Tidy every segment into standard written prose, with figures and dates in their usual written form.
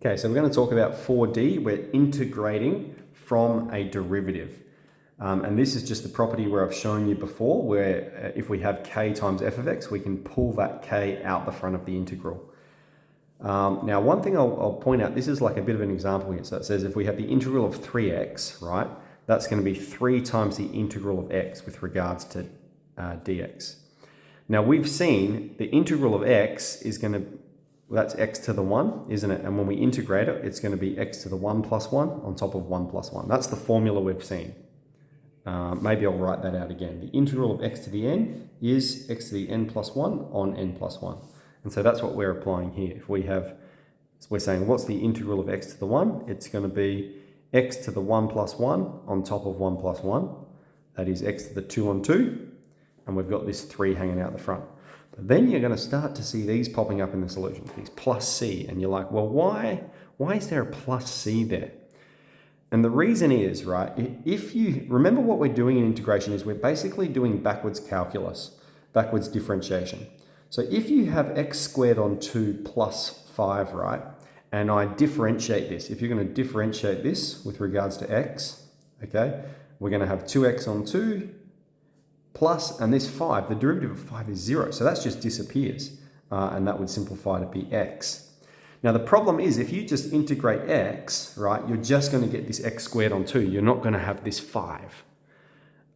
Okay, so we're going to talk about 4D. We're integrating from a derivative. And this is just the property where I've shown you before, where if we have k times f of x, we can pull that k out the front of the integral. Now, one thing I'll point out, this is like a bit of an example here. So it says if we have the integral of 3x, right, that's going to be 3 times the integral of x with regards to dx. Now, we've seen the integral of x is going to, that's x to the 1, isn't it? And when we integrate it, it's going to be x to the 1 plus 1 on top of 1 plus 1. That's the formula we've seen. Maybe I'll write that out again. The integral of x to the n is x to the n plus 1 on n plus 1. And so that's what we're applying here. If we have, so we're saying what's the integral of x to the 1? It's going to be x to the 1 plus 1 on top of 1 plus 1. That is x to the 2 on 2. And we've got this 3 hanging out the front. But then you're going to start to see these popping up in the solution, these plus c. And you're like, well, why is there a plus c there? And the reason is, right, if you remember what we're doing in integration is we're basically doing backwards calculus, backwards differentiation. So if you have x squared on 2 plus 5, right, and I differentiate this, if you're going to differentiate this with regards to x, okay, we're going to have 2x on 2 plus, and this 5, the derivative of 5 is 0. So that just disappears, and that would simplify to be x. Now, the problem is if you just integrate x, right, you're just going to get this x squared on 2. You're not going to have this 5.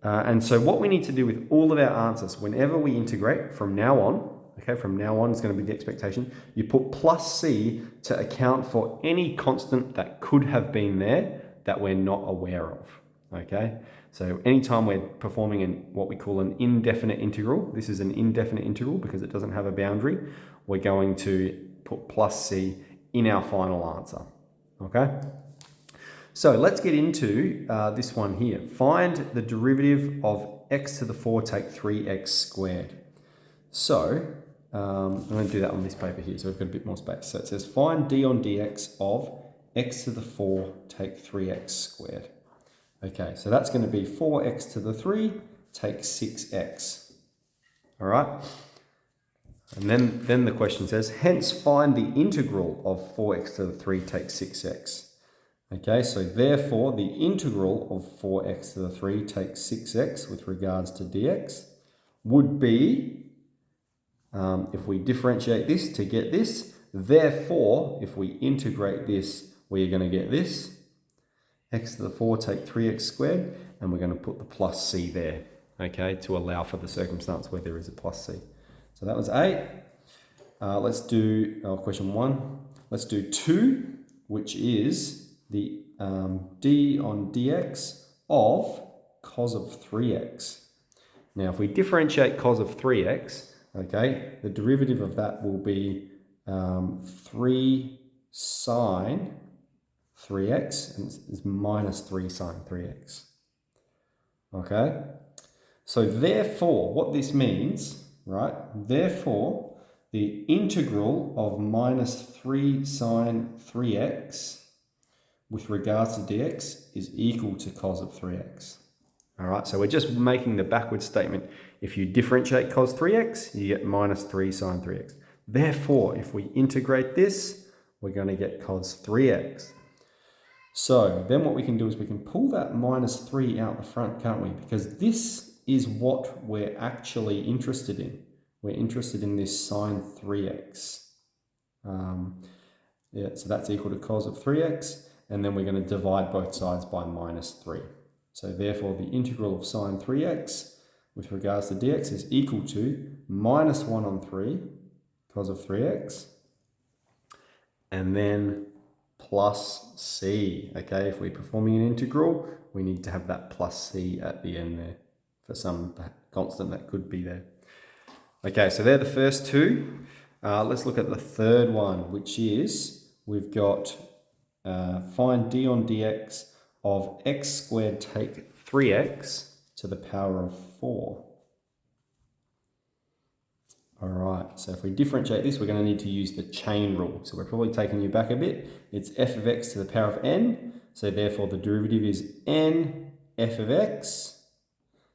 And so what we need to do with all of our answers, whenever we integrate from now on, okay, from now on is going to be the expectation, you put plus c to account for any constant that could have been there that we're not aware of, okay? So anytime we're performing what we call an indefinite integral, this is an indefinite integral because it doesn't have a boundary, we're going to put plus c in our final answer, okay? So let's get into this one here. Find the derivative of x to the 4 take 3x squared. So I'm going to do that on this paper here, so we've got a bit more space. So it says find d on dx of x to the 4 take 3x squared. Okay, so that's going to be 4x to the 3 take 6x. All right? And then the question says, hence find the integral of 4x to the 3 take 6x. Okay, so therefore the integral of 4x to the 3 take 6x with regards to dx would be, if we differentiate this to get this, therefore if we integrate this, we're going to get this. X to the 4 take 3x squared, and we're going to put the plus c there, okay, to allow for the circumstance where there is a plus c. So that was 8. Let's do question 1. Let's do 2, which is the d on dx of cos of 3x. Now, if we differentiate cos of 3x, okay, the derivative of that will be 3 sine 3x, and it's minus 3 sine 3x. Okay? So therefore, what this means, right? Therefore, the integral of minus 3 sine 3x with regards to dx is equal to cos of 3x. All right, so we're just making the backwards statement. If you differentiate cos 3x, you get minus 3 sine 3x. Therefore, if we integrate this, we're going to get cos 3x. So then what we can do is we can pull that minus 3 out the front, can't we? Because this is what we're actually interested in. We're interested in this sine 3x. Yeah, so that's equal to cos of 3x. And then we're going to divide both sides by minus 3. So therefore the integral of sine 3x with regards to dx is equal to minus 1 on 3 cos of 3x. And then plus c, okay? If we're performing an integral, we need to have that plus c at the end there for some constant that could be there. Okay, so they're the first two. Let's look at the third one, which is we've got find d on dx of x squared take 3x to the power of 4. All right, so if we differentiate this, we're going to need to use the chain rule. So we're probably taking you back a bit. It's f of x to the power of n. So therefore the derivative is n f of x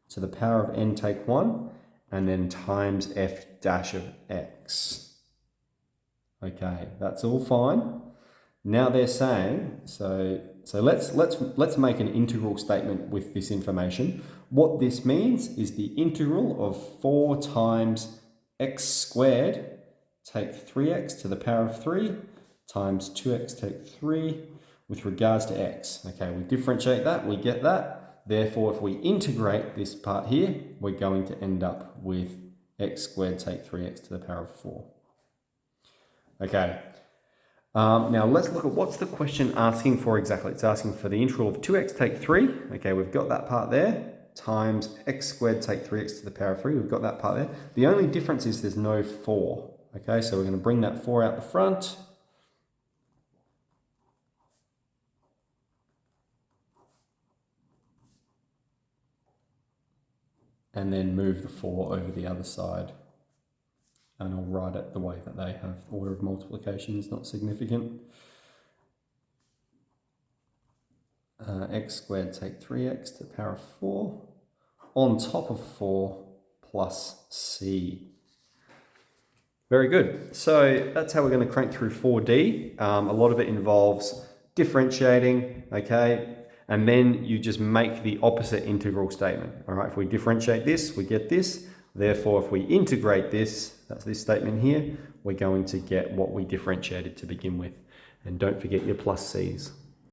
to the power of n take 1, and then times f dash of x. Okay, that's all fine. Now they're saying, so let's make an integral statement with this information. What this means is the integral of 4 times x squared take 3x to the power of 3 times 2x take 3 with regards to x. Okay, we differentiate that, we get that. Therefore, if we integrate this part here, we're going to end up with x squared take 3x to the power of 4. Okay. Now let's look at what's the question asking for exactly. It's asking for the integral of 2x take 3. Okay, we've got that part there. Times x squared take 3x to the power of 3. We've got that part there. The only difference is there's no 4. Okay, so we're going to bring that 4 out the front. And then move the 4 over the other side. And I'll write it the way that they have. Order of multiplication is not significant. X squared take 3x to the power of 4 on top of 4 plus c. Very good. So that's how we're going to crank through 4D. A lot of it involves differentiating, okay? And then you just make the opposite integral statement. All right, if we differentiate this, we get this. Therefore, if we integrate this, that's this statement here, we're going to get what we differentiated to begin with. And don't forget your plus c's.